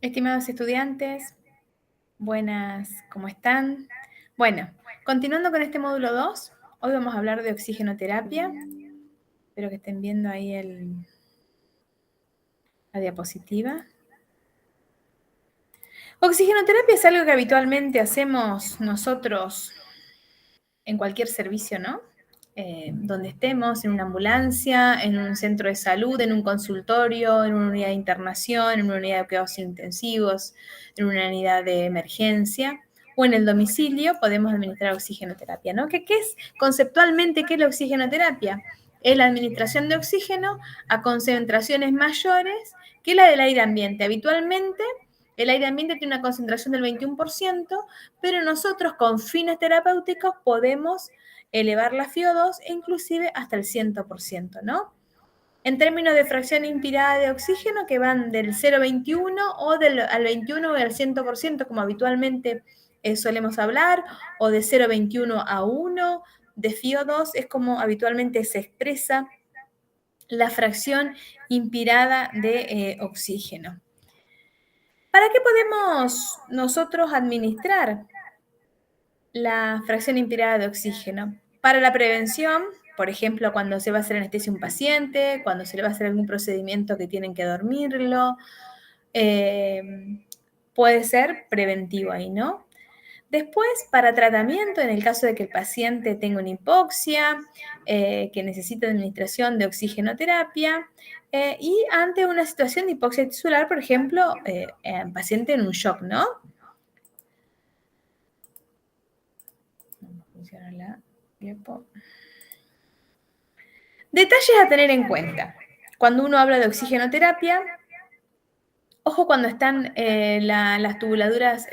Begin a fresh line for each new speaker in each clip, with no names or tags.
Estimados estudiantes, buenas, ¿cómo están? Bueno, continuando con este módulo 2, hoy vamos a hablar de oxigenoterapia. Espero que estén viendo ahí la diapositiva. Oxigenoterapia es algo que habitualmente hacemos nosotros en cualquier servicio, ¿no? Donde estemos, en una ambulancia, en un centro de salud, en un consultorio, en una unidad de internación, en una unidad de cuidados intensivos, en una unidad de emergencia o en el domicilio podemos administrar oxigenoterapia, ¿no? ¿Qué es conceptualmente qué es la oxigenoterapia? Es la administración de oxígeno a concentraciones mayores que la del aire ambiente. Habitualmente el aire ambiente tiene una concentración del 21%, pero nosotros con fines terapéuticos podemos elevar la FiO2 e inclusive hasta el 100%, ¿no? En términos de fracción inspirada de oxígeno, que van del 0,21 o al 21 o al 100%, como habitualmente solemos hablar, o de 0,21 a 1 de FiO2, es como habitualmente se expresa la fracción inspirada de oxígeno. ¿Para qué podemos nosotros administrar la fracción inspirada de oxígeno? Para la prevención, por ejemplo, cuando se va a hacer anestesia a un paciente, cuando se le va a hacer algún procedimiento que tienen que dormirlo, puede ser preventivo ahí, ¿no? Después, para tratamiento, en el caso de que el paciente tenga una hipoxia, que necesita administración de oxigenoterapia, y ante una situación de hipoxia tisular, por ejemplo, paciente en un shock, ¿no? Funciona la diapo. Detalles a tener en cuenta. Cuando uno habla de oxigenoterapia, ojo cuando están las tubuladuras,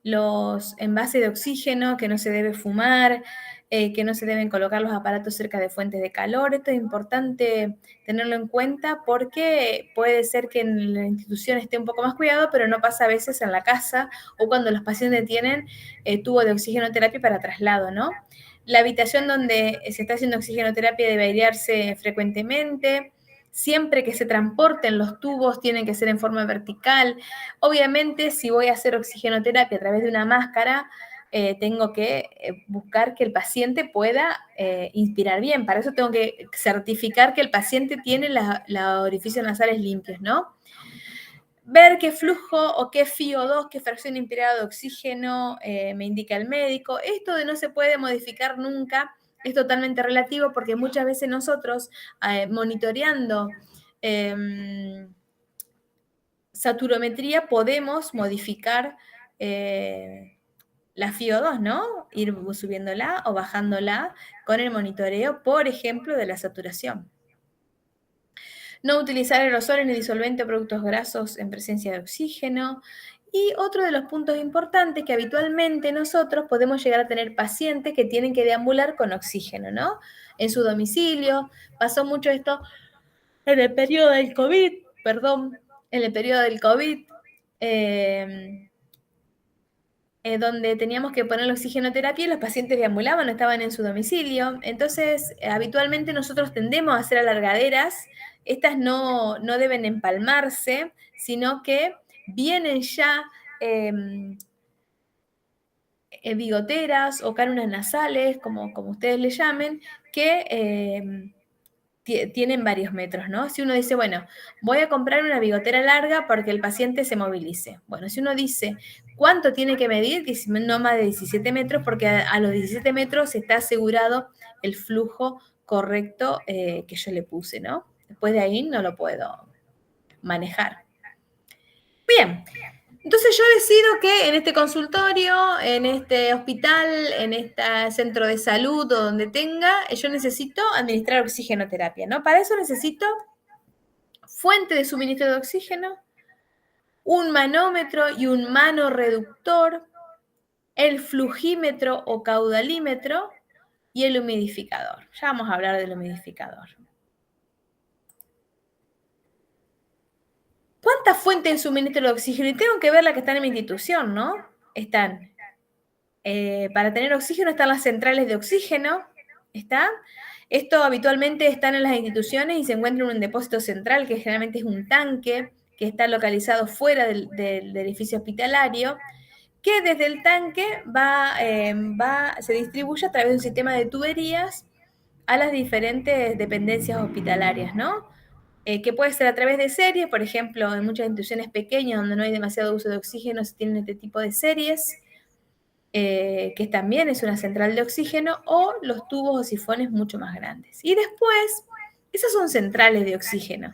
los envases de oxígeno, que no se debe fumar, que no se deben colocar los aparatos cerca de fuentes de calor. Esto es importante tenerlo en cuenta porque puede ser que en la institución esté un poco más cuidado, pero no pasa a veces en la casa o cuando los pacientes tienen tubo de oxigenoterapia para traslado, ¿no? La habitación donde se está haciendo oxigenoterapia debe airearse frecuentemente. Siempre que se transporten los tubos tienen que ser en forma vertical. Obviamente, si voy a hacer oxigenoterapia a través de una máscara, tengo que buscar que el paciente pueda inspirar bien. Para eso tengo que certificar que el paciente tiene los orificios nasales limpios, ¿no? Ver qué flujo o qué FiO2, qué fracción inspirada de oxígeno me indica el médico. Esto de no se puede modificar nunca es totalmente relativo porque muchas veces nosotros monitoreando saturometría podemos modificar la FiO2, ¿no? Ir subiéndola o bajándola con el monitoreo, por ejemplo, de la saturación. No utilizar aerosoles ni disolventes o productos grasos en presencia de oxígeno. Y otro de los puntos importantes que habitualmente nosotros podemos llegar a tener pacientes que tienen que deambular con oxígeno, ¿no? En su domicilio. Pasó mucho esto en el periodo del COVID, en el periodo del COVID, donde teníamos que poner la oxigenoterapia y los pacientes deambulaban, no estaban en su domicilio. Entonces, habitualmente nosotros tendemos a hacer alargaderas. Estas no deben empalmarse, sino que vienen ya bigoteras o cánulas nasales, como ustedes le llamen, que tienen varios metros, ¿no? Si uno dice, bueno, voy a comprar una bigotera larga porque el paciente se movilice. Bueno, si uno dice, ¿cuánto tiene que medir? No más de 17 metros, porque a los 17 metros está asegurado el flujo correcto que yo le puse, ¿no? Después de ahí no lo puedo manejar. Bien, entonces yo decido que en este consultorio, en este hospital, en este centro de salud o donde tenga, yo necesito administrar oxigenoterapia, ¿no? Para eso necesito fuente de suministro de oxígeno, un manómetro y un manorreductor, el flujímetro o caudalímetro y el humidificador. Ya vamos a hablar del humidificador. ¿Cuántas fuentes de suministro de oxígeno? Y tengo que ver la que están en mi institución, ¿no? Están, para tener oxígeno están las centrales de oxígeno, ¿está? Esto habitualmente están en las instituciones y se encuentra en un depósito central, que generalmente es un tanque que está localizado fuera del edificio hospitalario, que desde el tanque se distribuye a través de un sistema de tuberías a las diferentes dependencias hospitalarias, ¿no? Que puede ser a través de series, por ejemplo, en muchas instituciones pequeñas donde no hay demasiado uso de oxígeno, se tienen este tipo de series, que también es una central de oxígeno, o los tubos o sifones mucho más grandes. Y después, esas son centrales de oxígeno.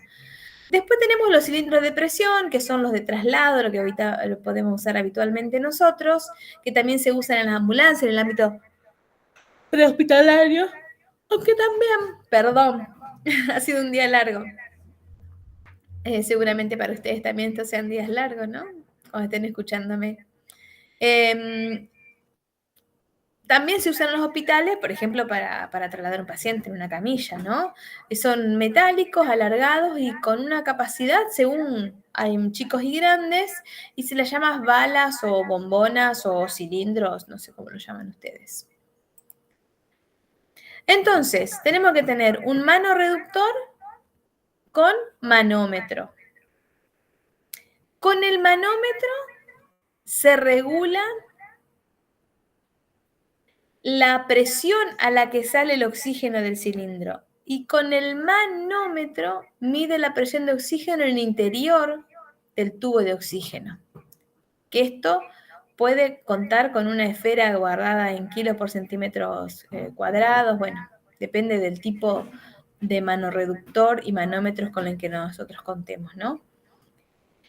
Después tenemos los cilindros de presión, que son los de traslado, lo que ahorita lo podemos usar habitualmente nosotros, que también se usan en las ambulancias, en el ámbito prehospitalario, aunque también, perdón, ha sido un día largo. Seguramente para ustedes también estos sean días largos, ¿no? Cuando estén escuchándome. También se usan en los hospitales, por ejemplo, para trasladar a un paciente en una camilla, ¿no? Son metálicos, alargados y con una capacidad, según hay chicos y grandes, y se les llama balas o bombonas o cilindros, no sé cómo lo llaman ustedes. Entonces, tenemos que tener un manoreductor con manómetro. Con el manómetro se regula la presión a la que sale el oxígeno del cilindro. Y con el manómetro mide la presión de oxígeno en el interior del tubo de oxígeno. Que esto puede contar con una esfera guardada en kilos por centímetros cuadrados. Bueno, depende del tipo de manoreductor y manómetros con el que nosotros contemos, ¿no?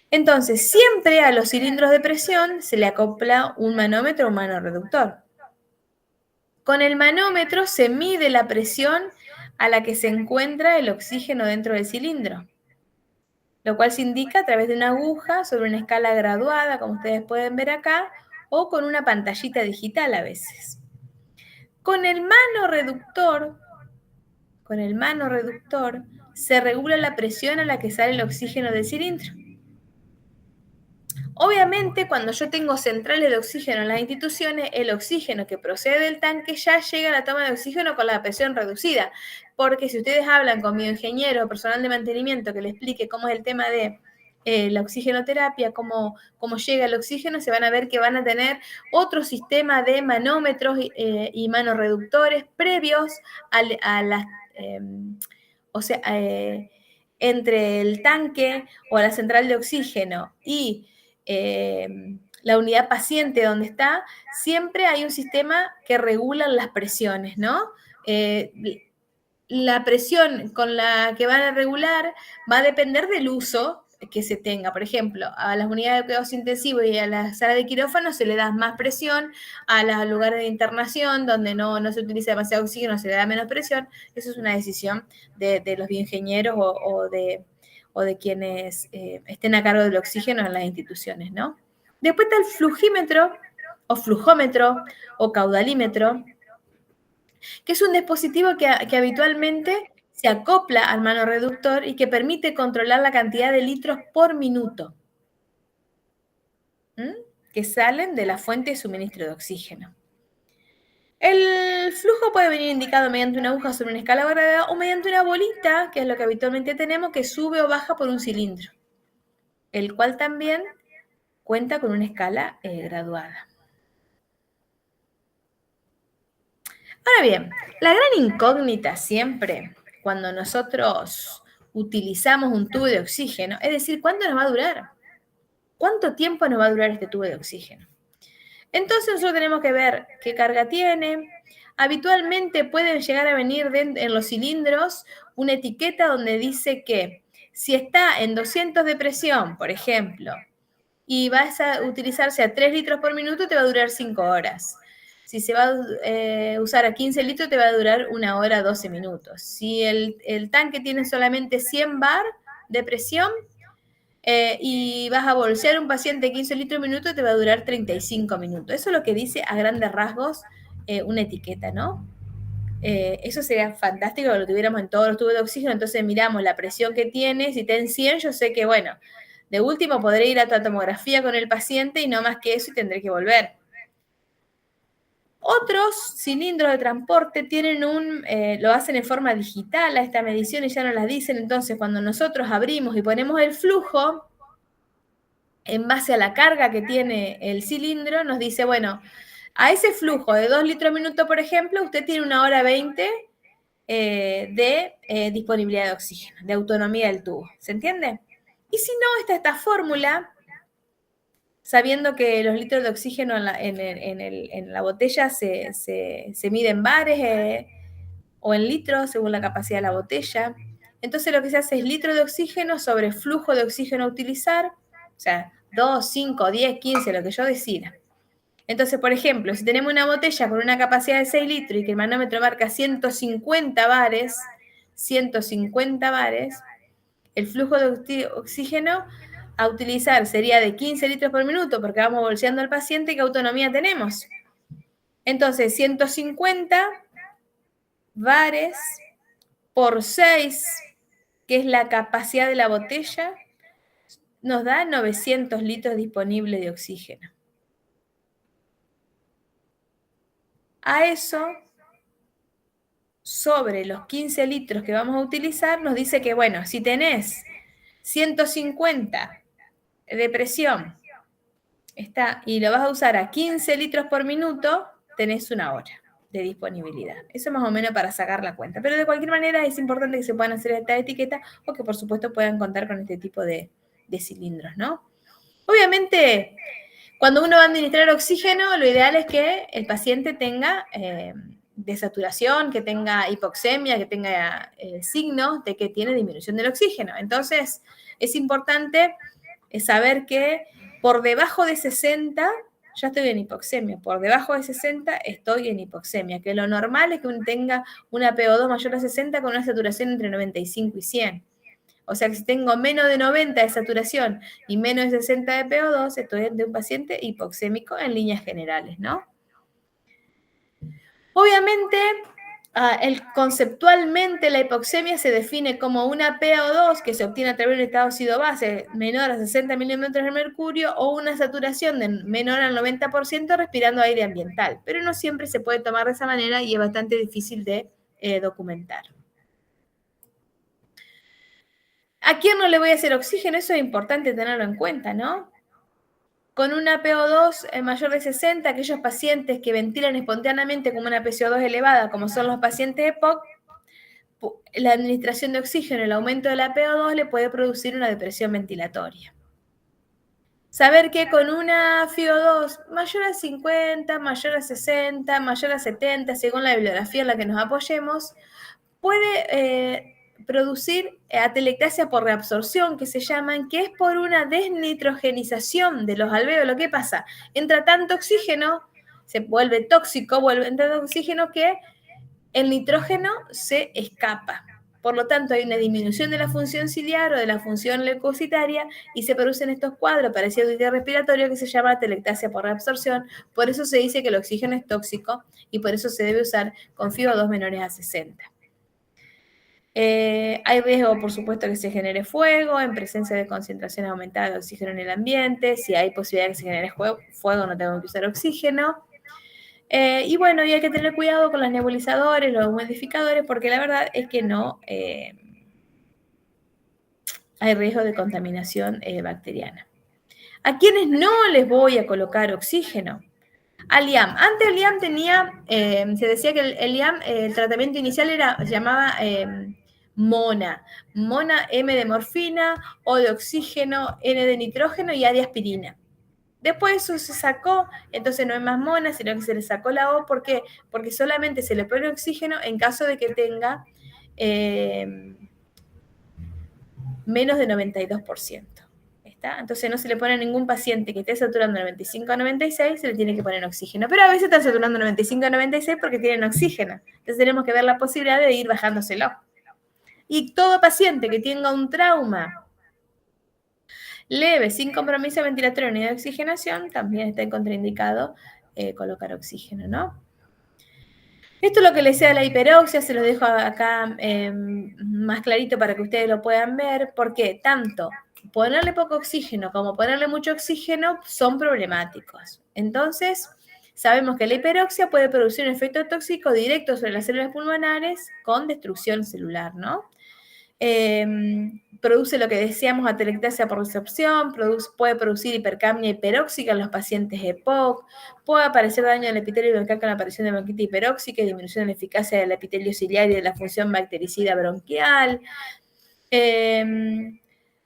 Entonces, siempre a los cilindros de presión se le acopla un manómetro o un manoreductor. Con el manómetro se mide la presión a la que se encuentra el oxígeno dentro del cilindro, lo cual se indica a través de una aguja sobre una escala graduada, como ustedes pueden ver acá, o con una pantallita digital a veces. Con el manoreductor se regula la presión a la que sale el oxígeno del cilindro. Obviamente, cuando yo tengo centrales de oxígeno en las instituciones, el oxígeno que procede del tanque ya llega a la toma de oxígeno con la presión reducida. Porque si ustedes hablan con bioingenieros o personal de mantenimiento que les explique cómo es el tema de la oxigenoterapia, cómo llega el oxígeno, se van a ver que van a tener otro sistema de manómetros y manoreductores previos a las... entre el tanque o la central de oxígeno y la unidad paciente donde está, siempre hay un sistema que regula las presiones, ¿no? La presión con la que van a regular va a depender del uso que se tenga. Por ejemplo, a las unidades de cuidados intensivos y a la sala de quirófano se le da más presión, a los lugares de internación donde no se utiliza demasiado oxígeno se le da menos presión. Eso es una decisión de los bioingenieros o de quienes estén a cargo del oxígeno en las instituciones, ¿no? Después está el flujímetro o flujómetro o caudalímetro, que es un dispositivo que habitualmente se acopla al manoreductor y que permite controlar la cantidad de litros por minuto que salen de la fuente de suministro de oxígeno. El flujo puede venir indicado mediante una aguja sobre una escala graduada o mediante una bolita, que es lo que habitualmente tenemos, que sube o baja por un cilindro, el cual también cuenta con una escala graduada. Ahora bien, la gran incógnita siempre, cuando nosotros utilizamos un tubo de oxígeno, es decir, ¿cuánto nos va a durar? ¿Cuánto tiempo nos va a durar este tubo de oxígeno? Entonces nosotros tenemos que ver qué carga tiene. Habitualmente pueden llegar a venir en los cilindros una etiqueta donde dice que si está en 200 de presión, por ejemplo, y vas a utilizarse a 3 litros por minuto, te va a durar 5 horas. Si se va a usar a 15 litros, te va a durar 1 hora 12 minutos. Si el tanque tiene solamente 100 bar de presión y vas a bolsear un paciente 15 litros por minuto, te va a durar 35 minutos. Eso es lo que dice a grandes rasgos una etiqueta, ¿no? Eso sería fantástico que lo tuviéramos en todos los tubos de oxígeno. Entonces miramos la presión que tiene. Si está en 100, yo sé que, bueno, de último podré ir a tu tomografía con el paciente y no más que eso y tendré que volver. Otros cilindros de transporte tienen lo hacen en forma digital a esta medición y ya nos las dicen. Entonces, cuando nosotros abrimos y ponemos el flujo, en base a la carga que tiene el cilindro, nos dice, bueno, a ese flujo de 2 litros por minuto, por ejemplo, usted tiene 1 hora 20 de disponibilidad de oxígeno, de autonomía del tubo. ¿Se entiende? Y si no, está esta fórmula, sabiendo que los litros de oxígeno en la botella se mide en bares o en litros, según la capacidad de la botella. Entonces lo que se hace es litro de oxígeno sobre flujo de oxígeno a utilizar, o sea, 2, 5, 10, 15, lo que yo decida. Entonces, por ejemplo, si tenemos una botella con una capacidad de 6 litros y que el manómetro marca 150 bares, el flujo de oxígeno a utilizar sería de 15 litros por minuto, porque vamos bolseando al paciente. ¿Qué autonomía tenemos? Entonces, 150 bares por 6, que es la capacidad de la botella, nos da 900 litros disponibles de oxígeno. A eso, sobre los 15 litros que vamos a utilizar, nos dice que, bueno, si tenés 150 de presión y lo vas a usar a 15 litros por minuto, tenés 1 hora de disponibilidad. Eso más o menos para sacar la cuenta. Pero de cualquier manera es importante que se puedan hacer esta etiqueta o que por supuesto puedan contar con este tipo de cilindros, ¿no? Obviamente, cuando uno va a administrar oxígeno, lo ideal es que el paciente tenga desaturación, que tenga hipoxemia, que tenga signos de que tiene disminución del oxígeno. Entonces, es importante saber que por debajo de 60 ya estoy en hipoxemia, por debajo de 60 estoy en hipoxemia, que lo normal es que uno tenga una PO2 mayor a 60 con una saturación entre 95 y 100. O sea que si tengo menos de 90 de saturación y menos de 60 de PO2, estoy de un paciente hipoxémico en líneas generales, ¿no? Obviamente, conceptualmente la hipoxemia se define como una PO2 que se obtiene a través de un estado ácido-base menor a 60 milímetros de mercurio o una saturación de menor al 90% respirando aire ambiental. Pero no siempre se puede tomar de esa manera y es bastante difícil de documentar. ¿A quién no le voy a hacer oxígeno? Eso es importante tenerlo en cuenta, ¿no? Con una PO2 mayor de 60, aquellos pacientes que ventilan espontáneamente con una PCO2 elevada, como son los pacientes EPOC, la administración de oxígeno, el aumento de la PO2 le puede producir una depresión ventilatoria. Saber que con una FiO2 mayor a 50, mayor a 60, mayor a 70, según la bibliografía en la que nos apoyemos, puede producir atelectasia por reabsorción, que se llaman, que es por una desnitrogenización de los alvéolos. ¿Qué pasa? Entra tanto oxígeno, se vuelve tóxico, entra tanto oxígeno que el nitrógeno se escapa. Por lo tanto, hay una disminución de la función ciliar o de la función leucocitaria y se producen estos cuadros parecidos a respiratorio que se llama atelectasia por reabsorción. Por eso se dice que el oxígeno es tóxico y por eso se debe usar con FiO2 menores a 60. Hay riesgo, por supuesto, que se genere fuego en presencia de concentración aumentada de oxígeno en el ambiente. Si hay posibilidad de que se genere fuego, no tengo que usar oxígeno. Y bueno, y hay que tener cuidado con los nebulizadores, los humidificadores, porque la verdad es que no hay riesgo de contaminación bacteriana. ¿A quienes no les voy a colocar oxígeno? Al IAM. Antes el IAM tenía, se decía que el IAM, el tratamiento inicial se llamaba MONA M de morfina, O de oxígeno, N de nitrógeno y A de aspirina. Después eso se sacó, entonces no es más MONA, sino que se le sacó la O. ¿Por qué? Porque solamente se le pone oxígeno en caso de que tenga menos de 92%. ¿Está? Entonces no se le pone a ningún paciente que esté saturando 95 a 96, se le tiene que poner oxígeno. Pero a veces están saturando 95 a 96 porque tienen oxígeno. Entonces tenemos que ver la posibilidad de ir bajándoselo. Y todo paciente que tenga un trauma leve, sin compromiso ventilatorio ni de oxigenación, también está contraindicado colocar oxígeno, ¿no? Esto es lo que les sea la hiperoxia, se lo dejo acá más clarito para que ustedes lo puedan ver, porque tanto ponerle poco oxígeno como ponerle mucho oxígeno son problemáticos. Entonces, sabemos que la hiperoxia puede producir un efecto tóxico directo sobre las células pulmonares con destrucción celular, ¿no? produce lo que decíamos, atelectasia por resorción, puede producir hipercapnia hiperóxica en los pacientes EPOC, puede aparecer daño del epitelio bronquial con la aparición de bronquitis hiperóxica y disminución de la eficacia del epitelio ciliar y de la función bactericida bronquial.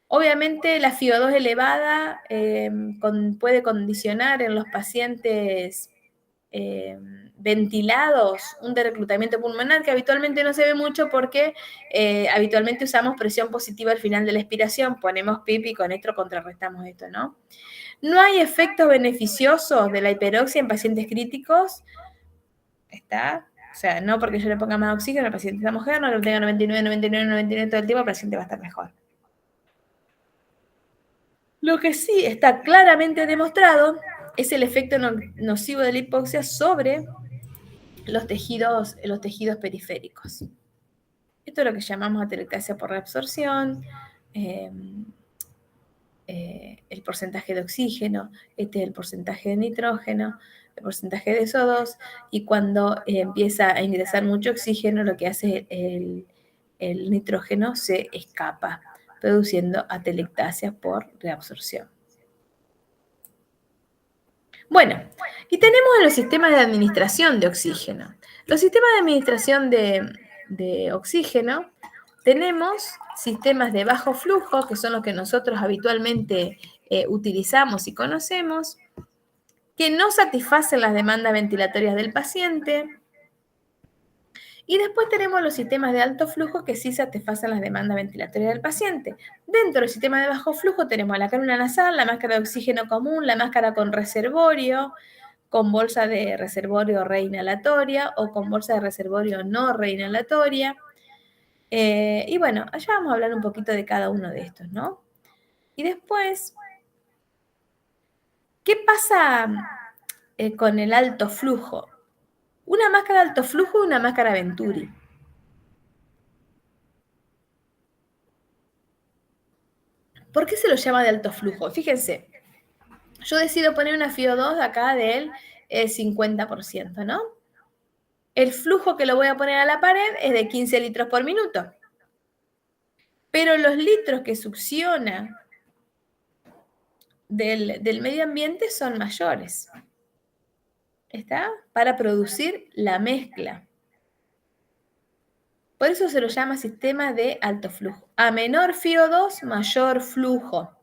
Obviamente la FiO2 elevada puede condicionar en los pacientes ventilados un reclutamiento pulmonar que habitualmente no se ve mucho porque habitualmente usamos presión positiva al final de la expiración, ponemos PIP y con esto contrarrestamos esto, ¿no? No hay efectos beneficiosos de la hiperoxia en pacientes críticos, ¿está? O sea, no porque yo le ponga más oxígeno al paciente, esta mujer no lo tenga 99, 99, 99 todo el tiempo, el paciente va a estar mejor. Lo que sí está claramente demostrado es el efecto nocivo de la hipoxia sobre los tejidos periféricos. Esto es lo que llamamos atelectasia por reabsorción, el porcentaje de oxígeno, este es el porcentaje de nitrógeno, el porcentaje de SO2, y cuando empieza a ingresar mucho oxígeno, lo que hace el nitrógeno se escapa, produciendo atelectasia por reabsorción. Bueno, y tenemos los sistemas de administración de oxígeno. Los sistemas de administración de oxígeno, tenemos sistemas de bajo flujo, que son los que nosotros habitualmente utilizamos y conocemos, que no satisfacen las demandas ventilatorias del paciente. Y después tenemos los sistemas de alto flujo que sí satisfacen las demandas ventilatorias del paciente. Dentro del sistema de bajo flujo tenemos la cánula nasal, la máscara de oxígeno común, la máscara con reservorio, con bolsa de reservorio reinhalatoria o con bolsa de reservorio no reinhalatoria. Y bueno, allá vamos a hablar un poquito de cada uno de estos, ¿no? Y después, ¿qué pasa con el alto flujo? Una máscara de alto flujo y una máscara Venturi. ¿Por qué se lo llama de alto flujo? Fíjense, yo decido poner una FiO2 acá del 50%, ¿no? El flujo que lo voy a poner a la pared es de 15 litros por minuto. Pero los litros que succiona del medio ambiente son mayores. ¿Está? Para producir la mezcla. Por eso se lo llama sistema de alto flujo. A menor FiO2, mayor flujo.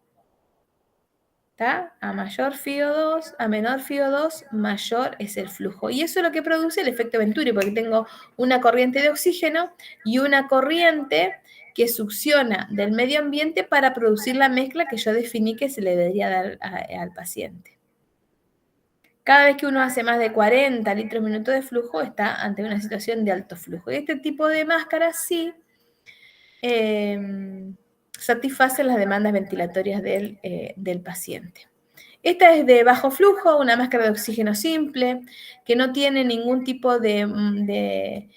¿Está? A mayor FiO2, a menor FiO2, mayor es el flujo. Y eso es lo que produce el efecto Venturi, porque tengo una corriente de oxígeno y una corriente que succiona del medio ambiente para producir la mezcla que yo definí que se le debería dar al paciente. Cada vez que uno hace más de 40 litros minuto de flujo, está ante una situación de alto flujo. Y este tipo de máscaras sí satisfacen las demandas ventilatorias del paciente. Esta es de bajo flujo, una máscara de oxígeno simple, que no tiene ningún tipo de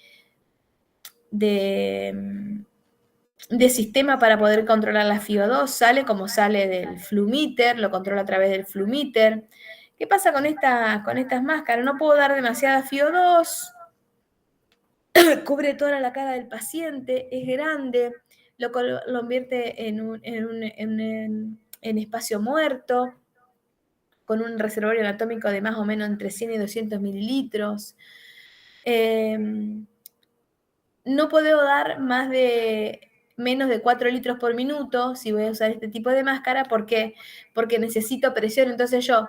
sistema para poder controlar la FiO2, sale como sale del Flumiter, lo controla a través del Flumiter. ¿Qué pasa con estas máscaras? No puedo dar demasiada FiO2, cubre toda la cara del paciente, es grande, lo convierte en espacio muerto, con un reservorio anatómico de más o menos entre 100 y 200 mililitros. No puedo dar menos de 4 litros por minuto si voy a usar este tipo de máscara. ¿Por qué? Porque necesito presión. Entonces yo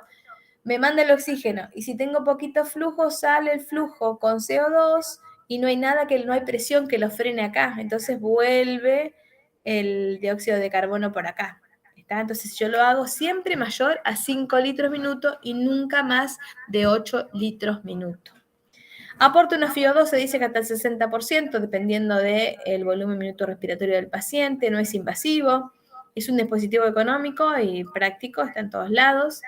me manda el oxígeno y si tengo poquito flujo, sale el flujo con CO2 y no hay no hay presión que lo frene acá. Entonces vuelve el dióxido de carbono por acá. ¿Está? Entonces yo lo hago siempre mayor a 5 litros minuto y nunca más de 8 litros minuto. Aporta una FiO2, se dice que hasta el 60%, dependiendo del volumen minuto respiratorio del paciente, no es invasivo, es un dispositivo económico y práctico, está en todos lados.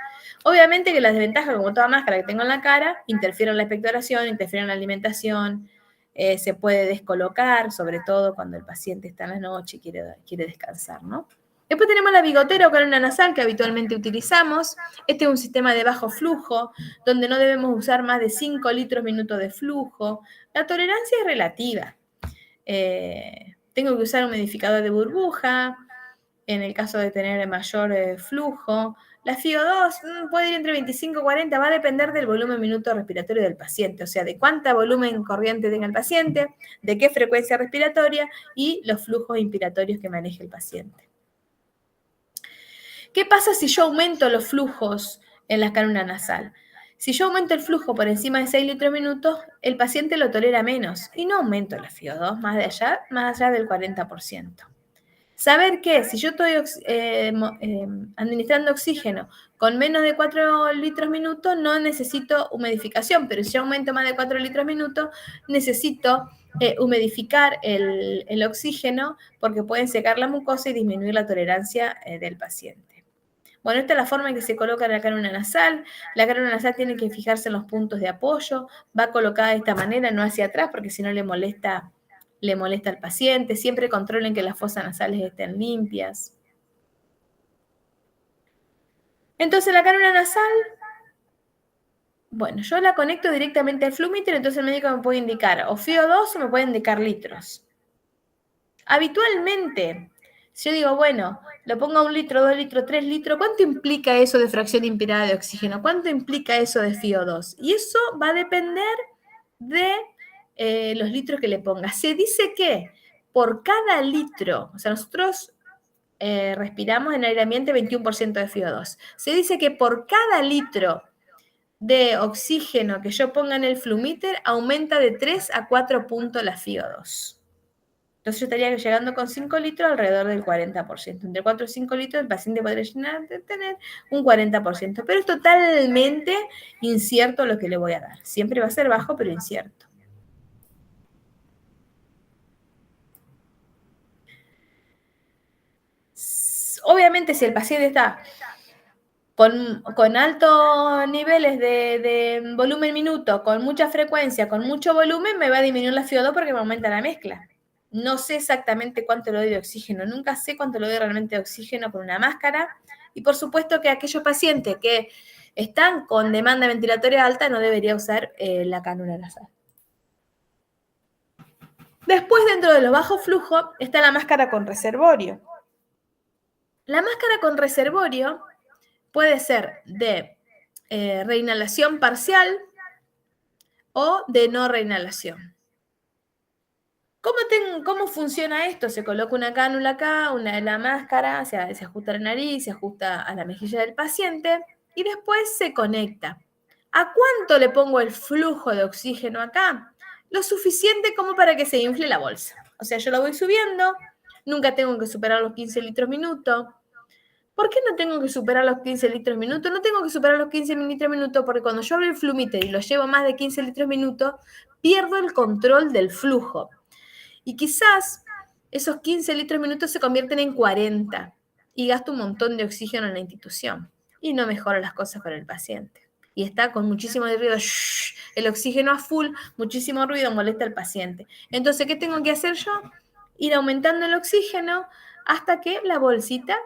Obviamente que las desventajas, como toda máscara que tengo en la cara, interfieren en la expectoración, interfieren en la alimentación, se puede descolocar, sobre todo cuando el paciente está en la noche y quiere descansar, ¿no? Después tenemos la bigotera o cánula nasal que habitualmente utilizamos. Este es un sistema de bajo flujo, donde no debemos usar más de 5 litros minuto de flujo. La tolerancia es relativa. Tengo que usar un humidificador de burbuja. en el caso de tener mayor flujo. La FIO2 puede ir entre 25 y 40, va a depender del volumen minuto respiratorio del paciente, o sea, de cuánta volumen corriente tenga el paciente, de qué frecuencia respiratoria y los flujos inspiratorios que maneje el paciente. ¿Qué pasa si yo aumento los flujos en la cánula nasal? Si yo aumento el flujo por encima de 6 litros minutos, el paciente lo tolera menos y no aumento la FIO2 más allá del 40%. Saber que si yo estoy administrando oxígeno con menos de 4 litros minuto, no necesito humidificación, pero si yo aumento más de 4 litros minuto, necesito humidificar el oxígeno porque pueden secar la mucosa y disminuir la tolerancia del paciente. Bueno, esta es la forma en que se coloca la cánula nasal. La cánula nasal tiene que fijarse en los puntos de apoyo, va colocada de esta manera, no hacia atrás, porque si no le molesta al paciente. Siempre controlen que las fosas nasales estén limpias. Entonces la cánula nasal, bueno, yo la conecto directamente al flumíter, entonces el médico me puede indicar o FIO2 o me puede indicar litros. Habitualmente, si yo digo, bueno, lo pongo a 1 litro, 2 litros, 3 litros, ¿cuánto implica eso de fracción inspirada de oxígeno? ¿Cuánto implica eso de FIO2? Y eso va a depender de los litros que le ponga. Se dice que por cada litro, o sea, nosotros respiramos en aire ambiente 21% de FIO2. Se dice que por cada litro de oxígeno que yo ponga en el flumíter, aumenta de 3 a 4 puntos la FIO2. Entonces yo estaría llegando con 5 litros alrededor del 40%. Entre 4 y 5 litros el paciente podría tener un 40%. Pero es totalmente incierto lo que le voy a dar. Siempre va a ser bajo, pero incierto. Obviamente, si el paciente está con altos niveles de volumen minuto, con mucha frecuencia, con mucho volumen, me va a disminuir la FIO2 porque me aumenta la mezcla. No sé exactamente cuánto le doy de oxígeno, nunca sé cuánto le doy realmente de oxígeno con una máscara. Y por supuesto que aquellos pacientes que están con demanda ventilatoria alta no debería usar la cánula nasal. Después, dentro de los bajos flujos, está la máscara con reservorio. La máscara con reservorio puede ser de reinhalación parcial o de no reinhalación. ¿Cómo funciona esto? Se coloca una cánula acá, una de la máscara, se ajusta a la nariz, se ajusta a la mejilla del paciente y después se conecta. ¿A cuánto le pongo el flujo de oxígeno acá? Lo suficiente como para que se infle la bolsa. O sea, yo lo voy subiendo, nunca tengo que superar los 15 litros minuto. ¿Por qué no tengo que superar los 15 litros minuto? No tengo que superar los 15 litros minuto porque cuando yo abro el flumíter y lo llevo más de 15 litros minuto, pierdo el control del flujo. Y quizás esos 15 litros minutos se convierten en 40 y gasto un montón de oxígeno en la institución y no mejoro las cosas con el paciente. Y está con muchísimo ruido, el oxígeno a full, muchísimo ruido, molesta al paciente. Entonces, ¿qué tengo que hacer yo? Ir aumentando el oxígeno hasta que la bolsita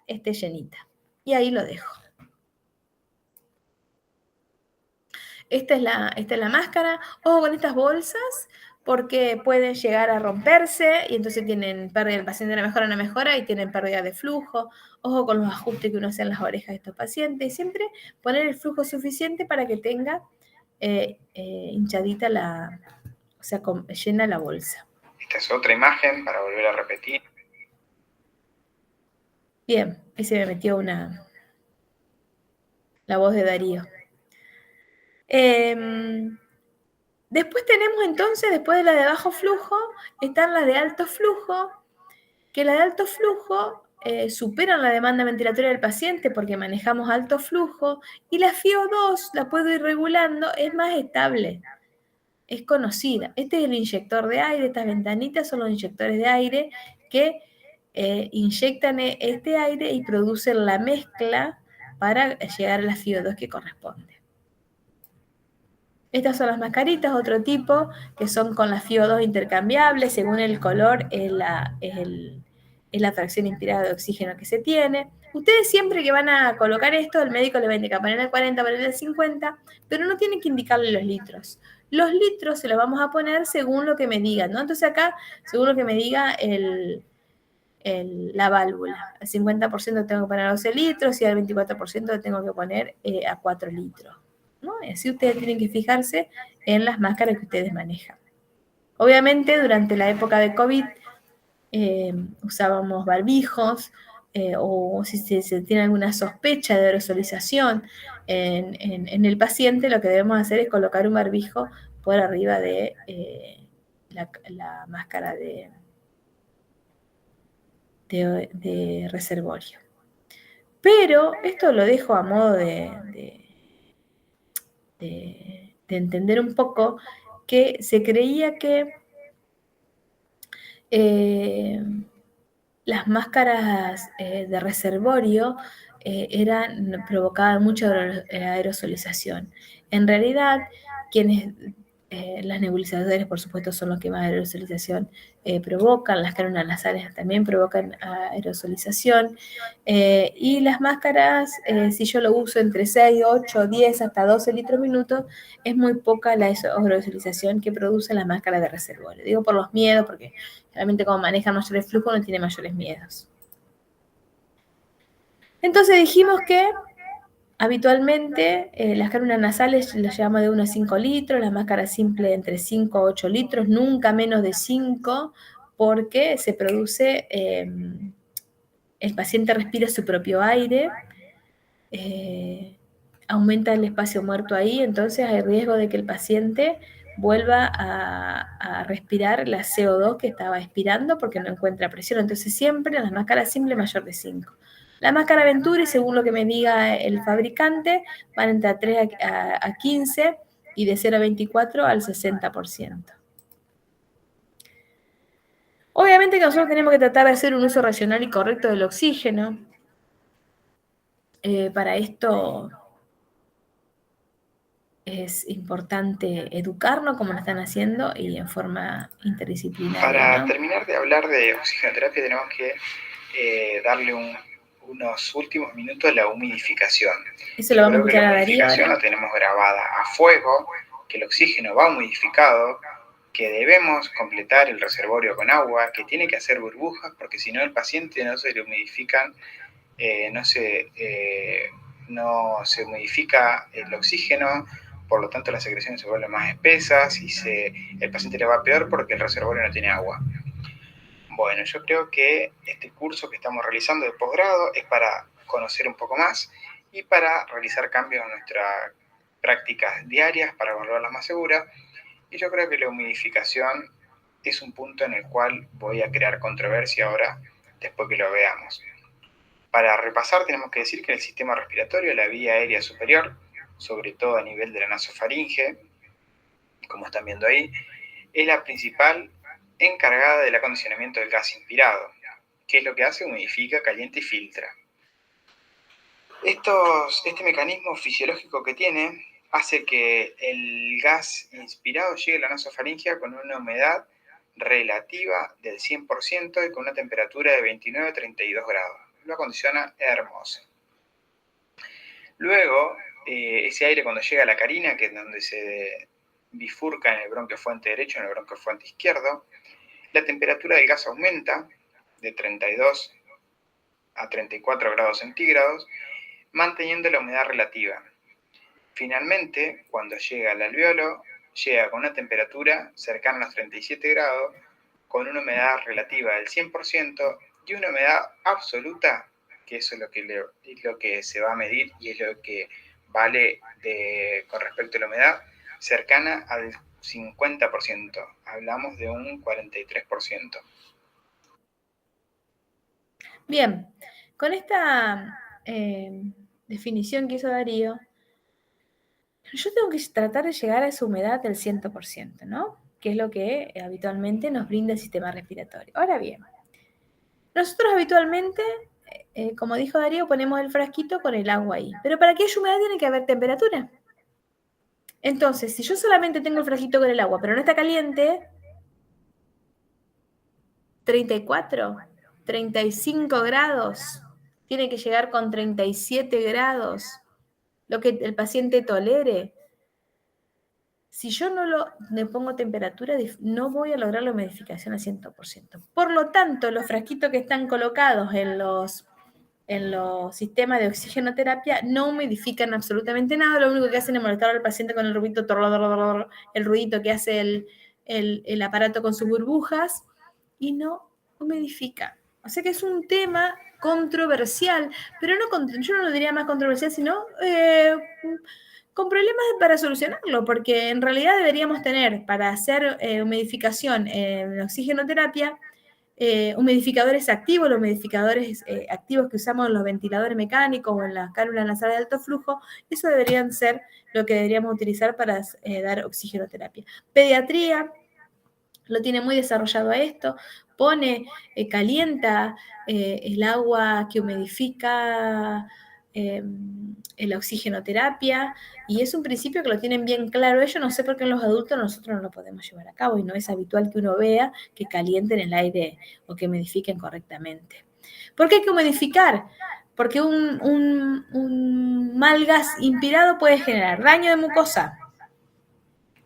esté llenita. Y ahí lo dejo. Esta es la máscara. Ojo con estas bolsas porque pueden llegar a romperse y entonces tienen pérdida, el paciente no mejora y tienen pérdida de flujo. Ojo con los ajustes que uno hace en las orejas de estos pacientes. Y siempre poner el flujo suficiente para que tenga hinchadita o sea, llena la bolsa.
Esta es otra imagen para volver a repetir.
Bien, ahí se me metió la voz de Darío. Después tenemos entonces, después de la de bajo flujo, están las de alto flujo, que la de alto flujo superan la demanda ventilatoria del paciente porque manejamos alto flujo y la FIO2 la puedo ir regulando, es más estable, es conocida. Este es el inyector de aire, estas ventanitas son los inyectores de aire que inyectan este aire y producen la mezcla para llegar a la FIO2 que corresponde. Estas son las mascaritas, otro tipo, que son con la FIO2 intercambiables, según el color es la fracción inspirada de oxígeno que se tiene. Ustedes siempre que van a colocar esto, el médico le va a indicar poner el 40, poner el 50, pero no tienen que indicarle los litros. Los litros se los vamos a poner según lo que me digan, ¿no? Entonces acá, según lo que me diga la válvula. Al 50% tengo que poner a 12 litros y al 24% tengo que poner a 4 litros. ¿No? Y así ustedes tienen que fijarse en las máscaras que ustedes manejan. Obviamente, durante la época de COVID, usábamos barbijos, o si se tiene alguna sospecha de aerosolización en el paciente, lo que debemos hacer es colocar un barbijo por arriba de la máscara de reservorio. Pero esto lo dejo a modo de entender un poco que se creía que las máscaras de reservorio provocaban mucha aerosolización. En realidad, las nebulizadores, por supuesto, son los que más aerosolización provocan, las cánulas nasales también provocan aerosolización, y las máscaras, si yo lo uso entre 6, 8, 10, hasta 12 litros minuto, es muy poca la aerosolización que producen las máscaras de reservorio. Digo por los miedos, porque realmente como maneja mayores flujos no tiene mayores miedos. Entonces dijimos que habitualmente las cánulas nasales las llevamos de 1 a 5 litros, las máscaras simples entre 5 a 8 litros, nunca menos de 5, porque se produce, el paciente respira su propio aire, aumenta el espacio muerto ahí, entonces hay riesgo de que el paciente vuelva a respirar la CO2 que estaba expirando porque no encuentra presión. Entonces siempre las máscaras simples mayor de 5. La máscara Venturi, según lo que me diga el fabricante, van entre 3 a 15 y de 0 a 24 al 60%. Obviamente que nosotros tenemos que tratar de hacer un uso racional y correcto del oxígeno. Para esto es importante educarnos como lo están haciendo y en forma interdisciplinaria,
Para
¿no?
terminar de hablar de oxigenoterapia tenemos que darle unos últimos minutos a la humidificación.
Eso lo vamos a escuchar a Darío ahora.
La humidificación la tenemos grabada a fuego, que el oxígeno va humidificado, que debemos completar el reservorio con agua, que tiene que hacer burbujas, porque si no el paciente no se le humidifican, no se humidifica el oxígeno, por lo tanto las secreciones se vuelven más espesas y el paciente le va peor porque el reservorio no tiene agua. Bueno, yo creo que este curso que estamos realizando de posgrado es para conocer un poco más y para realizar cambios en nuestras prácticas diarias para volverlas más seguras. Y yo creo que la humidificación es un punto en el cual voy a crear controversia ahora, después que lo veamos. Para repasar, tenemos que decir que el sistema respiratorio, la vía aérea superior, sobre todo a nivel de la nasofaringe, como están viendo ahí, es la principal encargada del acondicionamiento del gas inspirado, que es lo que hace, humidifica, calienta y filtra. Este mecanismo fisiológico que tiene hace que el gas inspirado llegue a la nasofaringe con una humedad relativa del 100% y con una temperatura de 29 a 32 grados. Lo acondiciona hermoso. Luego, ese aire cuando llega a la carina, que es donde se bifurca en el bronquio fuente derecho y en el bronquio fuente izquierdo, la temperatura del gas aumenta de 32 a 34 grados centígrados, manteniendo la humedad relativa. Finalmente, cuando llega al alveolo, llega con una temperatura cercana a los 37 grados, con una humedad relativa del 100% y una humedad absoluta, que eso es lo que se va a medir y es lo que vale con respecto a la humedad, cercana al 50%. Hablamos de un 43%.
Bien, con esta definición que hizo Darío, yo tengo que tratar de llegar a esa humedad del 100%, ¿no? Que es lo que habitualmente nos brinda el sistema respiratorio. Ahora bien, nosotros habitualmente, como dijo Darío, ponemos el frasquito con el agua ahí. Pero para que haya humedad tiene que haber temperatura. Entonces, si yo solamente tengo el frasquito con el agua, pero no está caliente, 34, 35 grados, tiene que llegar con 37 grados, lo que el paciente tolere. Si yo no le pongo temperatura, no voy a lograr la humidificación al 100%. Por lo tanto, los frasquitos que están colocados en los sistemas de oxigenoterapia no humidifican absolutamente nada, lo único que hacen es molestar al paciente con el ruidito, el ruidito que hace el aparato con sus burbujas, y no humidifica. O sea que es un tema controversial, pero yo no lo diría más controversial, sino con problemas para solucionarlo, porque en realidad deberíamos tener para hacer humidificación en oxigenoterapia, humidificadores activos, los humidificadores activos que usamos en los ventiladores mecánicos o en las cánulas nasales de alto flujo, eso deberían ser lo que deberíamos utilizar para dar oxigenoterapia. Pediatría lo tiene muy desarrollado a esto, calienta el agua que humidifica la oxigenoterapia, y es un principio que lo tienen bien claro ellos. No sé por qué en los adultos nosotros no lo podemos llevar a cabo, y no es habitual que uno vea que calienten el aire o que humidifiquen correctamente. ¿Por qué hay que humidificar? Porque un mal gas inspirado puede generar daño de mucosa,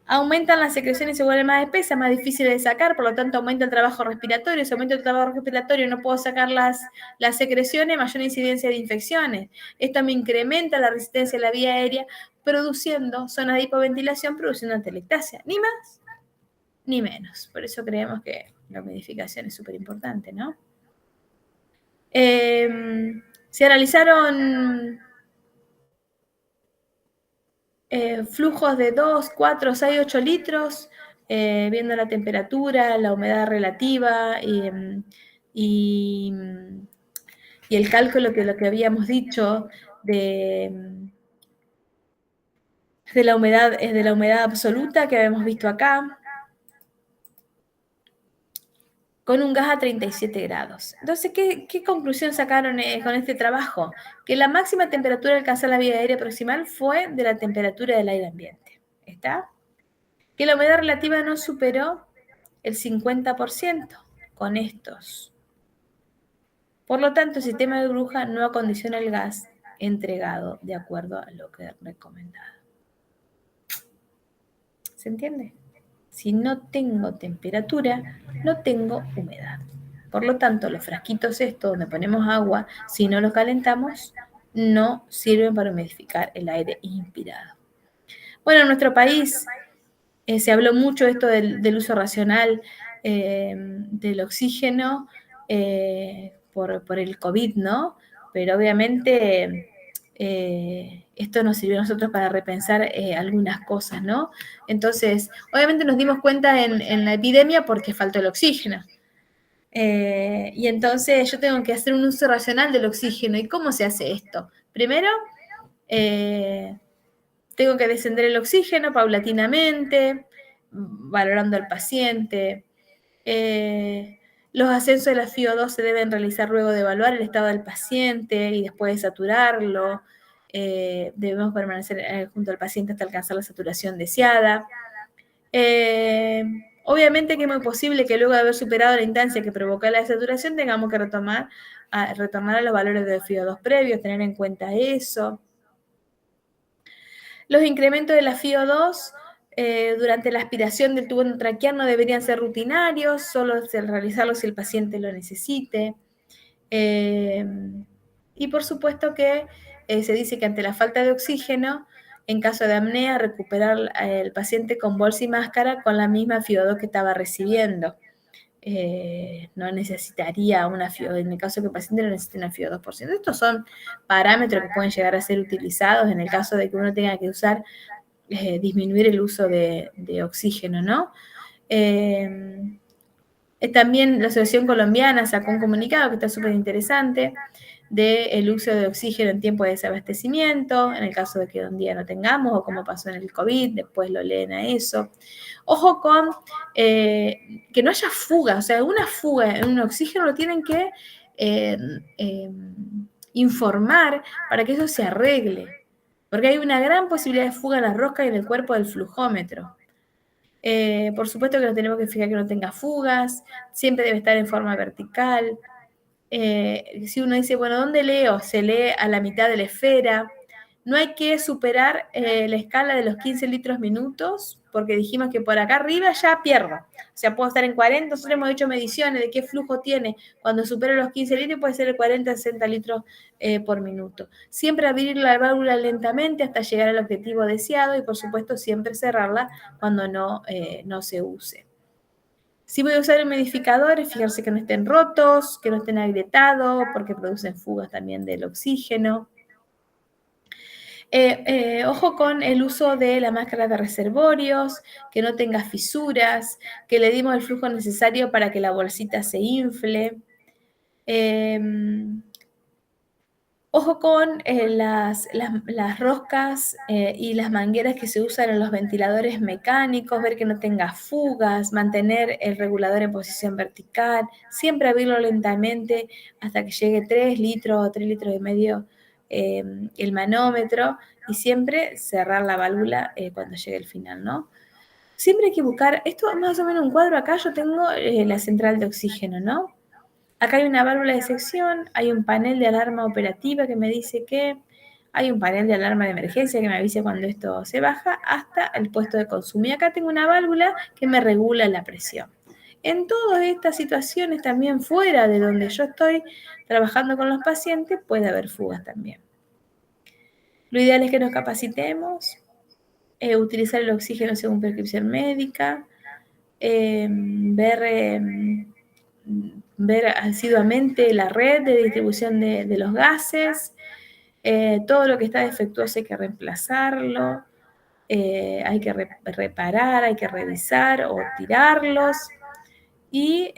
aumentan las secreciones y se vuelven más espesas, más difíciles de sacar, por lo tanto aumenta el trabajo respiratorio. Si aumenta el trabajo respiratorio y no puedo sacar las secreciones, mayor incidencia de infecciones. Esto me incrementa la resistencia a la vía aérea, produciendo zonas de hipoventilación, produciendo atelectasia. Ni más ni menos. Por eso creemos que la humidificación es súper importante, ¿no? Se analizaron flujos de 2, 4, 6, 8 litros, viendo la temperatura, la humedad relativa y el cálculo que lo que habíamos dicho de la humedad absoluta que habíamos visto acá, con un gas a 37 grados. Entonces, ¿qué conclusión sacaron con este trabajo? Que la máxima temperatura alcanzada en la vía aérea proximal fue de la temperatura del aire ambiente. ¿Está? Que la humedad relativa no superó el 50% con estos. Por lo tanto, el sistema de burbuja no acondiciona el gas entregado de acuerdo a lo que es recomendado. ¿Se entiende? Si no tengo temperatura, no tengo humedad. Por lo tanto, los frasquitos estos donde ponemos agua, si no los calentamos, no sirven para humidificar el aire inspirado. Bueno, en nuestro país se habló mucho esto del uso racional del oxígeno por el COVID, ¿no? Pero obviamente esto nos sirvió a nosotros para repensar algunas cosas, ¿no? Entonces, obviamente nos dimos cuenta en la epidemia porque faltó el oxígeno. Y entonces yo tengo que hacer un uso racional del oxígeno. ¿Y cómo se hace esto? Primero, tengo que descender el oxígeno paulatinamente, valorando al paciente. Los ascensos de la FiO2 se deben realizar luego de evaluar el estado del paciente y después de saturarlo. Debemos permanecer junto al paciente hasta alcanzar la saturación deseada. Obviamente que es muy posible que luego de haber superado la instancia que provoca la desaturación tengamos que retomar a los valores de FiO2 previos, tener en cuenta eso. Los incrementos de la FiO2 durante la aspiración del tubo endotraqueal no deberían ser rutinarios, solo realizarlos si el paciente lo necesite. Y por supuesto que se dice que ante la falta de oxígeno, en caso de apnea, recuperar al paciente con bolsa y máscara con la misma FiO2 que estaba recibiendo. No necesitaría una FiO2, en el caso de que el paciente no necesite una FiO2%. Estos son parámetros que pueden llegar a ser utilizados en el caso de que uno tenga que usar, disminuir el uso de oxígeno, ¿no? También la Asociación Colombiana sacó un comunicado que está súper interesante del uso de oxígeno en tiempo de desabastecimiento, en el caso de que un día no tengamos, o como pasó en el COVID, después lo leen a eso. Ojo con que no haya fuga, o sea, una fuga en un oxígeno lo tienen que informar para que eso se arregle, porque hay una gran posibilidad de fuga en la rosca y en el cuerpo del flujómetro. Por supuesto que nos tenemos que fijar que no tenga fugas, siempre debe estar en forma vertical. Si uno dice, bueno, ¿dónde leo? Se lee a la mitad de la esfera. No hay que superar la escala de los 15 litros minutos, porque dijimos que por acá arriba ya pierdo. O sea, puedo estar en 40, nosotros hemos hecho mediciones de qué flujo tiene. Cuando supera los 15 litros puede ser de 40 a 60 litros por minuto. Siempre abrir la válvula lentamente hasta llegar al objetivo deseado y por supuesto siempre cerrarla cuando no se use. Si voy a usar humidificadores, fijarse que no estén rotos, que no estén agrietados, porque producen fugas también del oxígeno. Ojo con el uso de la máscara de reservorios, que no tenga fisuras, que le dimos el flujo necesario para que la bolsita se infle. Ojo con las roscas y las mangueras que se usan en los ventiladores mecánicos, ver que no tenga fugas, mantener el regulador en posición vertical, siempre abrirlo lentamente hasta que llegue 3 litros o 3 litros y medio el manómetro y siempre cerrar la válvula cuando llegue el final, ¿no? Siempre hay que buscar, esto es más o menos un cuadro, acá yo tengo la central de oxígeno, ¿no? Acá hay una válvula de sección, hay un panel de alarma operativa que me dice que hay un panel de alarma de emergencia que me avisa cuando esto se baja, hasta el puesto de consumo. Y acá tengo una válvula que me regula la presión. En todas estas situaciones, también fuera de donde yo estoy trabajando con los pacientes, puede haber fugas también. Lo ideal es que nos capacitemos, utilizar el oxígeno según prescripción médica, ver asiduamente la red de distribución de los gases, todo lo que está defectuoso hay que reemplazarlo, hay que reparar, hay que revisar o tirarlos, y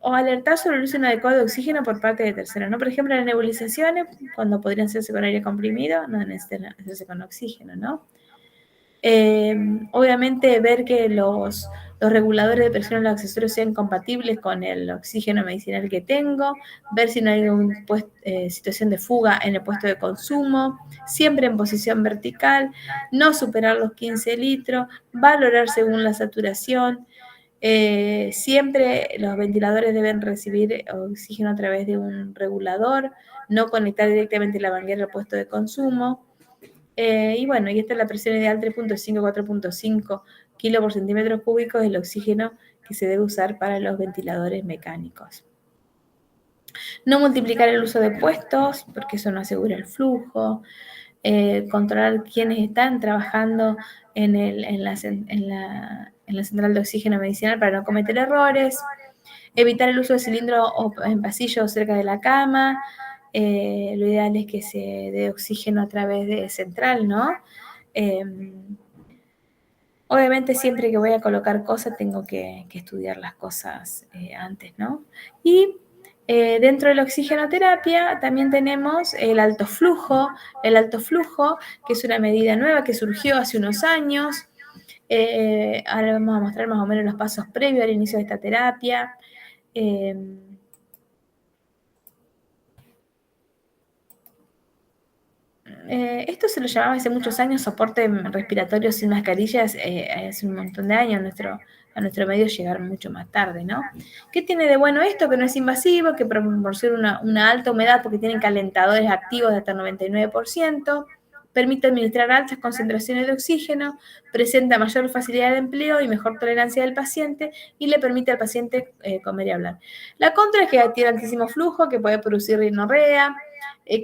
o alertar sobre el uso inadecuado de oxígeno por parte de terceros, ¿no? Por ejemplo, las nebulizaciones, cuando podrían hacerse con aire comprimido, no necesitan hacerse con oxígeno, ¿no? Obviamente ver que los reguladores de presión en los accesorios sean compatibles con el oxígeno medicinal que tengo, ver si no hay ninguna situación de fuga en el puesto de consumo, siempre en posición vertical, no superar los 15 litros, valorar según la saturación. Siempre los ventiladores deben recibir oxígeno a través de un regulador, no conectar directamente la manguera al puesto de consumo. Y bueno, y esta es la presión ideal 3.5-4.5 kilos por centímetro cúbico del oxígeno que se debe usar para los ventiladores mecánicos. No multiplicar el uso de puestos, porque eso no asegura el flujo. Controlar quiénes están trabajando en la central de oxígeno medicinal para no cometer errores. Evitar el uso de cilindro en pasillo cerca de la cama. Lo ideal es que se dé oxígeno a través de central, ¿no? Obviamente siempre que voy a colocar cosas tengo que estudiar las cosas antes, ¿no? Y dentro de la oxigenoterapia también tenemos el alto flujo, que es una medida nueva que surgió hace unos años. Ahora vamos a mostrar más o menos los pasos previos al inicio de esta terapia. Esto se lo llamaba hace muchos años soporte respiratorio sin mascarillas, hace un montón de años a nuestro medio llegaron mucho más tarde, ¿no? ¿Qué tiene de bueno esto? Que no es invasivo, que proporciona una alta humedad porque tienen calentadores activos de hasta el 99%, permite administrar altas concentraciones de oxígeno, presenta mayor facilidad de empleo y mejor tolerancia del paciente y le permite al paciente comer y hablar. La contra es que tiene altísimo flujo, que puede producir rinorrea,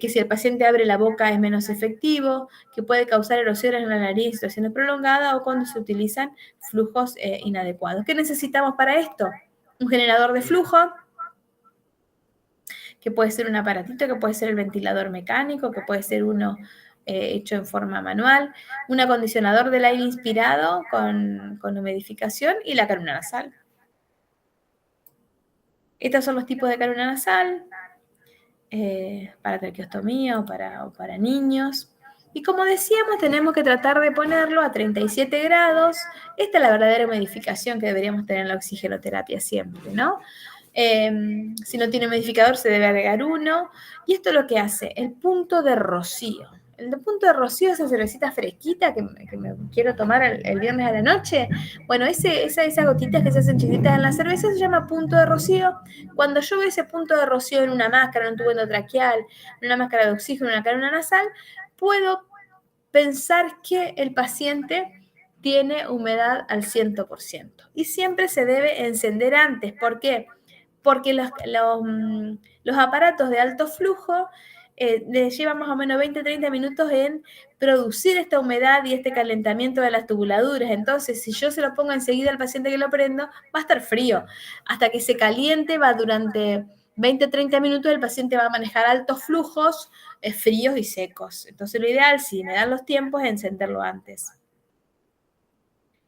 que si el paciente abre la boca es menos efectivo, que puede causar erosiones en la nariz en situaciones prolongadas o cuando se utilizan flujos inadecuados. ¿Qué necesitamos para esto? Un generador de flujo, que puede ser un aparatito, que puede ser el ventilador mecánico, que puede ser uno hecho en forma manual, un acondicionador del aire inspirado con humidificación y la caruna nasal. Estos son los tipos de caruna nasal. Para traqueostomía o para niños. Y como decíamos, tenemos que tratar de ponerlo a 37 grados. Esta es la verdadera humidificación que deberíamos tener en la oxigenoterapia siempre, ¿no? Si no tiene humidificador, se debe agregar uno. Y esto es lo que hace el punto de rocío. El de punto de rocío, esa cervecita fresquita que me quiero tomar el viernes a la noche. Bueno, esas gotitas que se hacen chiquitas en la cerveza se llama punto de rocío. Cuando yo veo ese punto de rocío en una máscara, en un tubo endotraqueal, en una máscara de oxígeno, en una caruna nasal, puedo pensar que el paciente tiene humedad al 100%. Y siempre se debe encender antes. ¿Por qué? Porque los aparatos de alto flujo les lleva más o menos 20-30 minutos en producir esta humedad y este calentamiento de las tubuladuras. Entonces, si yo se lo pongo enseguida al paciente que lo prendo, va a estar frío. Hasta que se caliente va durante 20-30 minutos, el paciente va a manejar altos flujos fríos y secos. Entonces, lo ideal, si me dan los tiempos, es encenderlo antes.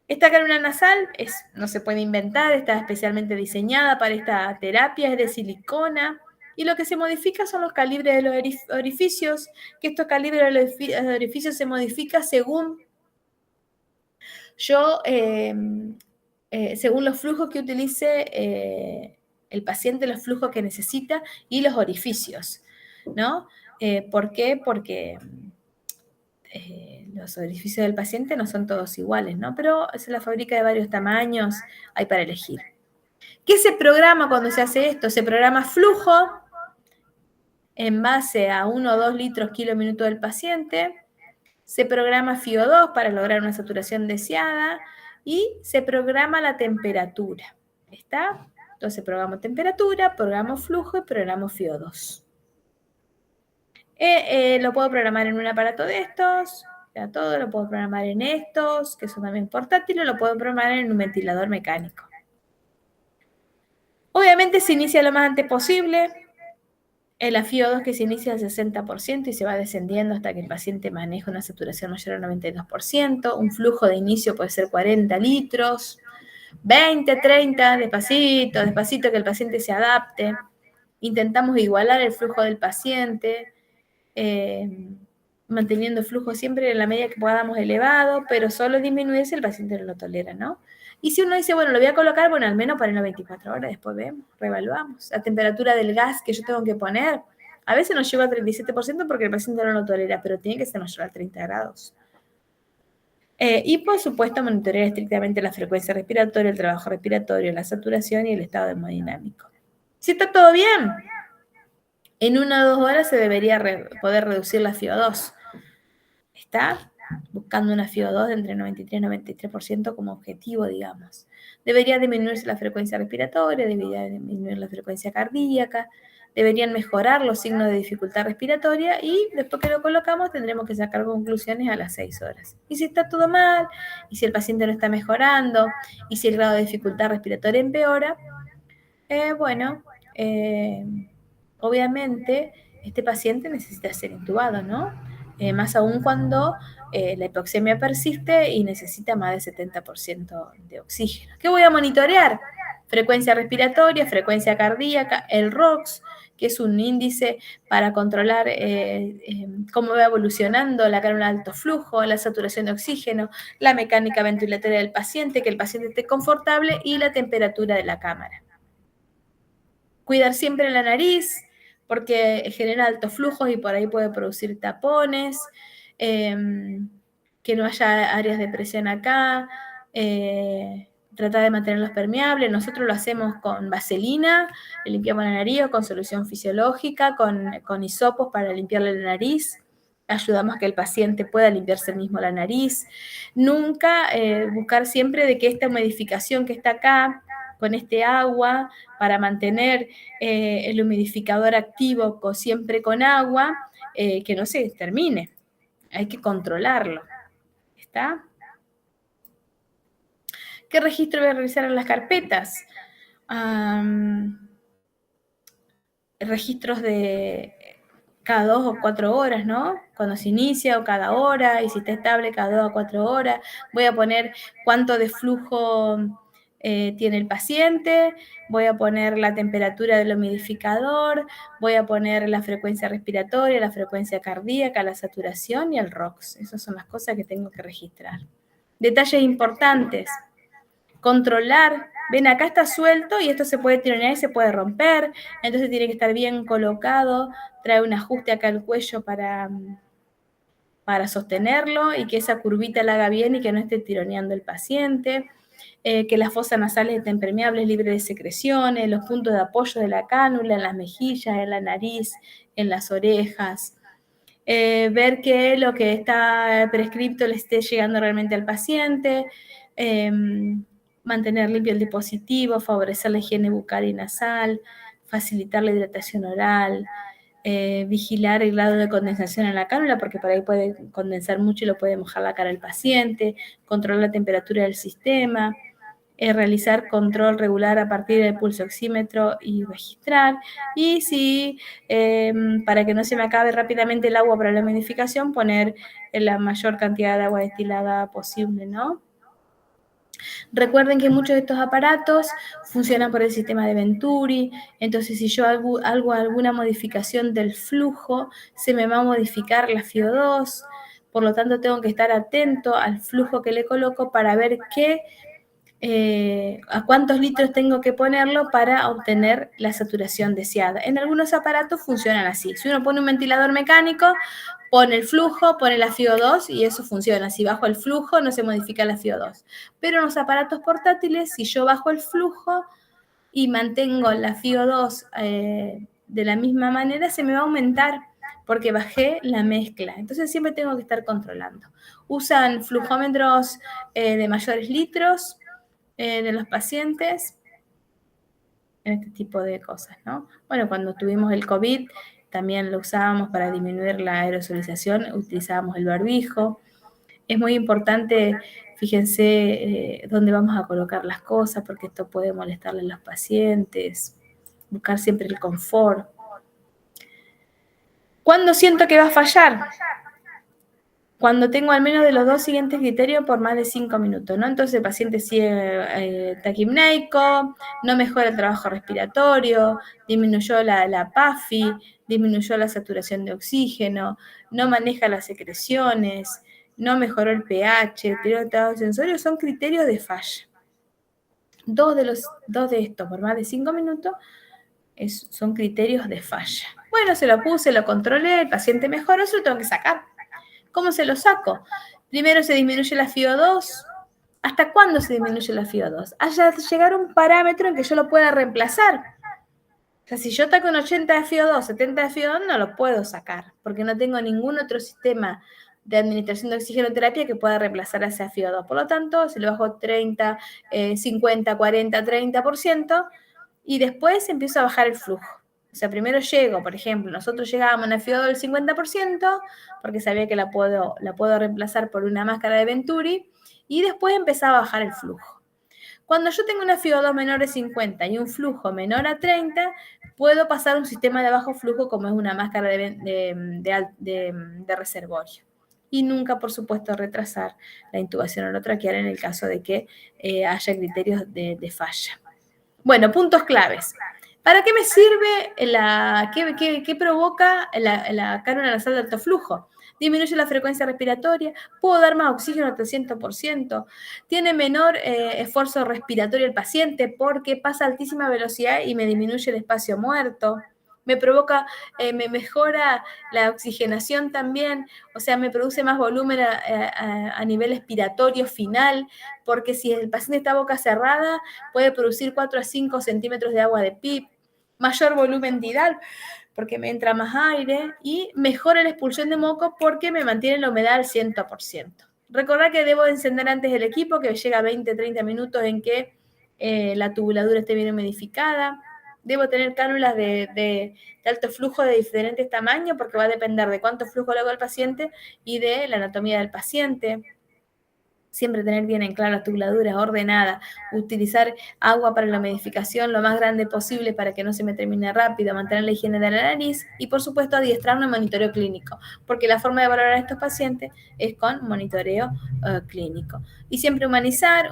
Esta caruna nasal no se puede inventar, está especialmente diseñada para esta terapia, es de silicona, y lo que se modifica son los calibres de los orificios, que estos calibres de los orificios se modifican según según los flujos que utilice el paciente, los flujos que necesita y los orificios, ¿no? ¿Por qué? Porque los orificios del paciente no son todos iguales, ¿no? Pero se la fabrica de varios tamaños, hay para elegir. ¿Qué se programa cuando se hace esto? Se programa flujo en base a 1 o 2 litros kilo minuto del paciente, se programa FiO2 para lograr una saturación deseada y se programa la temperatura. ¿Está? Entonces programo temperatura, programo flujo y programo FiO2. Lo puedo programar en un aparato de estos, ya todo, lo puedo programar en estos, que son también portátiles, lo puedo programar en un ventilador mecánico. Obviamente se inicia lo más antes posible, el FiO2 que se inicia al 60% y se va descendiendo hasta que el paciente maneja una saturación mayor al 92%, un flujo de inicio puede ser 40 litros, 20, 30, despacito, despacito, que el paciente se adapte. Intentamos igualar el flujo del paciente, manteniendo el flujo siempre en la medida que podamos elevado, pero solo disminuye si el paciente no lo tolera, ¿no? Y si uno dice, bueno, lo voy a colocar, bueno, al menos para las 24 horas, después vemos, reevaluamos. La temperatura del gas que yo tengo que poner, a veces nos lleva al 37% porque el paciente no lo tolera, pero tiene que ser mayor a 30 grados. Y por supuesto monitorear estrictamente la frecuencia respiratoria, el trabajo respiratorio, la saturación y el estado hemodinámico. Si está todo bien, en 1 o 2 horas se debería poder reducir la FiO2. ¿Está? Buscando una FiO2 de entre 93 y 93% como objetivo, digamos. Debería disminuirse la frecuencia respiratoria, debería disminuir la frecuencia cardíaca, deberían mejorar los signos de dificultad respiratoria y después que lo colocamos tendremos que sacar conclusiones a las 6 horas. Y si está todo mal, y si el paciente no está mejorando, y si el grado de dificultad respiratoria empeora, obviamente este paciente necesita ser intubado, ¿no? Más aún cuando la hipoxemia persiste y necesita más del 70% de oxígeno. ¿Qué voy a monitorear? Frecuencia respiratoria, frecuencia cardíaca, el ROX, que es un índice para controlar cómo va evolucionando la cánula de alto flujo, la saturación de oxígeno, la mecánica ventilatoria del paciente, que el paciente esté confortable y la temperatura de la cámara. Cuidar siempre la nariz, porque genera altos flujos y por ahí puede producir tapones, que no haya áreas de presión acá, tratar de mantenerlos permeables. Nosotros lo hacemos con vaselina, le limpiamos la nariz, o con solución fisiológica, con hisopos para limpiarle la nariz. Ayudamos a que el paciente pueda limpiarse el mismo la nariz. Nunca buscar siempre de que esta humidificación que está acá, con este agua, para mantener el humidificador activo siempre con agua, que no se termine. Hay que controlarlo. ¿Está? ¿Qué registro voy a revisar en las carpetas? Registros de cada 2 o 4 horas, ¿no? Cuando se inicia o cada hora, y si está estable cada 2 o 4 horas. Voy a poner cuánto de flujo tiene el paciente, voy a poner la temperatura del humidificador, voy a poner la frecuencia respiratoria, la frecuencia cardíaca, la saturación y el ROX. Esas son las cosas que tengo que registrar. Detalles importantes. Controlar, ven, acá está suelto y esto se puede tironear y se puede romper, entonces tiene que estar bien colocado, trae un ajuste acá al cuello para para sostenerlo y que esa curvita la haga bien y que no esté tironeando el paciente. Que las fosas nasales estén permeables, libres de secreciones, los puntos de apoyo de la cánula en las mejillas, en la nariz, en las orejas. Ver que lo que está prescripto le esté llegando realmente al paciente, mantener limpio el dispositivo, favorecer la higiene bucal y nasal, facilitar la hidratación oral, vigilar el grado de condensación en la cánula, porque por ahí puede condensar mucho y lo puede mojar la cara del paciente, controlar la temperatura del sistema, realizar control regular a partir del pulso oxímetro y registrar. Y si, para que no se me acabe rápidamente el agua para la humidificación, poner la mayor cantidad de agua destilada posible, ¿no? Recuerden que muchos de estos aparatos funcionan por el sistema de Venturi, entonces si yo hago alguna modificación del flujo, se me va a modificar la FiO2, por lo tanto tengo que estar atento al flujo que le coloco para ver a cuántos litros tengo que ponerlo para obtener la saturación deseada. En algunos aparatos funcionan así. Si uno pone un ventilador mecánico, pone el flujo, pone la FiO2 y eso funciona. Si bajo el flujo, no se modifica la FiO2. Pero en los aparatos portátiles, si yo bajo el flujo y mantengo la FiO2 de la misma manera, se me va a aumentar porque bajé la mezcla. Entonces siempre tengo que estar controlando. Usan flujómetros de mayores litros de los pacientes en este tipo de cosas, ¿no? Bueno, cuando tuvimos el COVID también lo usábamos para disminuir la aerosolización, utilizábamos el barbijo. Es muy importante, fíjense, dónde vamos a colocar las cosas, porque esto puede molestarle a los pacientes. Buscar siempre el confort. ¿Cuándo siento que va a fallar? Cuando tengo al menos de los dos siguientes criterios por más de 5 minutos, ¿no? Entonces el paciente sigue taquipneico, no mejora el trabajo respiratorio, disminuyó la PAFI, disminuyó la saturación de oxígeno, no maneja las secreciones, no mejoró el pH, el periodo de estado sensorio, son criterios de falla. Dos de estos por más de 5 minutos son criterios de falla. Bueno, se lo puse, lo controlé, el paciente mejoró, se lo tengo que sacar. ¿Cómo se lo saco? Primero se disminuye la FiO2. ¿Hasta cuándo se disminuye la FiO2? Hasta llegar a un parámetro en que yo lo pueda reemplazar. O sea, si yo está con 80 de FiO2, 70 de FiO2, no lo puedo sacar, porque no tengo ningún otro sistema de administración de oxigenoterapia que pueda reemplazar a ese FiO2. Por lo tanto, se lo bajo 30, 50, 40, 30%, y después empiezo a bajar el flujo. O sea, primero llego, por ejemplo, nosotros llegábamos a una FiO2 del 50%, porque sabía que la puedo reemplazar por una máscara de Venturi, y después empezaba a bajar el flujo. Cuando yo tengo una FiO2 menor de 50 y un flujo menor a 30, puedo pasar a un sistema de bajo flujo como es una máscara de reservorio. Y nunca, por supuesto, retrasar la intubación orotraqueal en el caso de que haya criterios de falla. Bueno, puntos claves. ¿Para qué me sirve qué provoca la cánula nasal de alto flujo? Disminuye la frecuencia respiratoria, puedo dar más oxígeno hasta el 100%, tiene menor esfuerzo respiratorio el paciente porque pasa a altísima velocidad y me disminuye el espacio muerto. Me mejora la oxigenación también, o sea, me produce más volumen a nivel expiratorio final, porque si el paciente está a boca cerrada, puede producir 4 a 5 centímetros de agua de PIP, mayor volumen tidal, porque me entra más aire, y mejora la expulsión de moco porque me mantiene la humedad al 100%. Recordad que debo encender antes el equipo, que llega a 20-30 minutos en que la tubuladura esté bien humidificada. Debo tener cánulas de alto flujo de diferentes tamaños porque va a depender de cuánto flujo le hago al paciente y de la anatomía del paciente. Siempre tener bien en claro las tubuladuras ordenadas, utilizar agua para la humidificación lo más grande posible para que no se me termine rápido, mantener la higiene de la nariz y, por supuesto, adiestrarme en monitoreo clínico, porque la forma de valorar a estos pacientes es con monitoreo clínico. Y siempre humanizar,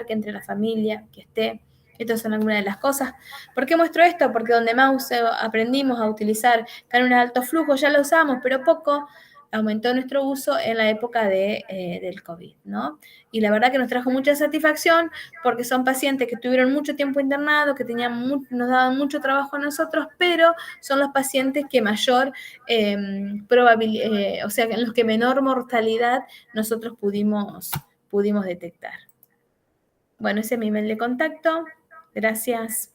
que entre la familia, que esté. Estas son algunas de las cosas. ¿Por qué muestro esto? Porque donde más aprendimos a utilizar cánulas de alto flujo ya lo usamos, pero poco. aumentó nuestro uso en la época del COVID, ¿no? Y la verdad que nos trajo mucha satisfacción porque son pacientes que estuvieron mucho tiempo internados, que nos daban mucho trabajo a nosotros, pero son los pacientes que mayor probabilidad, o sea, en los que menor mortalidad nosotros pudimos detectar. Bueno, ese es mi email de contacto. Gracias.